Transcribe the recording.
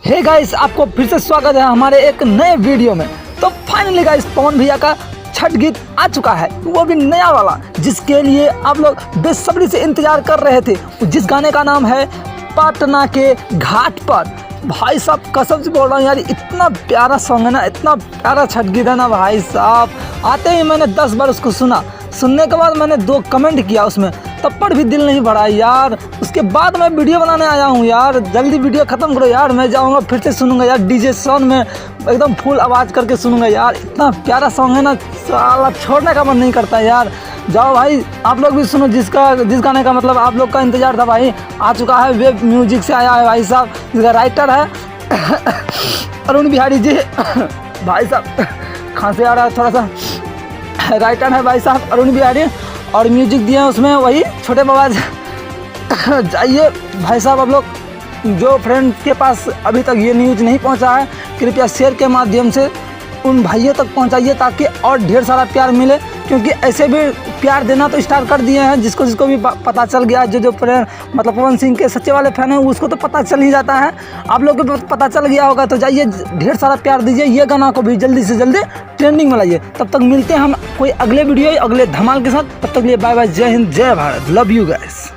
Hey guys, आपको फिर से स्वागत है हमारे एक नए वीडियो में। तो फाइनली गाइस, पवन भैया का छठ गीत आ चुका है, वो भी नया वाला, जिसके लिए आप लोग बेसब्री से इंतजार कर रहे थे। जिस गाने का नाम है पटना के घाट पर। भाई साहब कसम से बोल रहा हूँ यार, इतना प्यारा सॉन्ग है ना, इतना प्यारा छठ गीत है ना भाई साहब। आते ही मैंने 10 बार उसको सुनने के बाद मैंने 2 कमेंट किया उसमें, तब पर भी दिल नहीं बढ़ा यार। उसके बाद मैं वीडियो बनाने आया हूँ यार। जल्दी वीडियो ख़त्म करो यार, मैं जाऊँगा फिर से सुनूंगा यार, डीजे सॉन्ग में एकदम फुल आवाज़ करके सुनूंगा यार। इतना प्यारा सॉन्ग है ना, साला छोड़ने का मन नहीं करता यार। जाओ भाई, आप लोग भी सुनो। जिस गाने का मतलब आप लोग का इंतजार था भाई, आ चुका है। वेब म्यूजिक से आया है भाई साहब, जिसका राइटर है अरुण बिहारी जी। भाई साहब खांसी आ रहा है थोड़ा सा। राइटर है भाई साहब अरुण बिहारी, और म्यूजिक दिए हैं उसमें वही छोटे बाबा। जाइए भाई साहब, आप लोग जो फ्रेंड के पास अभी तक ये न्यूज़ नहीं पहुंचा है, कृपया शेयर के माध्यम से उन भाइयों तक पहुंचाइए, ताकि और ढेर सारा प्यार मिले। क्योंकि ऐसे भी प्यार देना तो स्टार्ट कर दिए हैं, जिसको भी पता चल गया, जो फ्रेंड मतलब पवन सिंह के सच्चे वाले फैन हैं, उसको तो पता चल ही जाता है। आप लोग को पता चल गया होगा, तो जाइए ढेर सारा प्यार दीजिए। ये गाना को भी जल्दी से जल्दी ट्रेंडिंग में लाइए। तब तक मिलते हैं हम कोई अगले वीडियो अगले धमाल के साथ। तब तक लिए बाय बाय, जय हिंद, जय भारत, लव यू गाइस।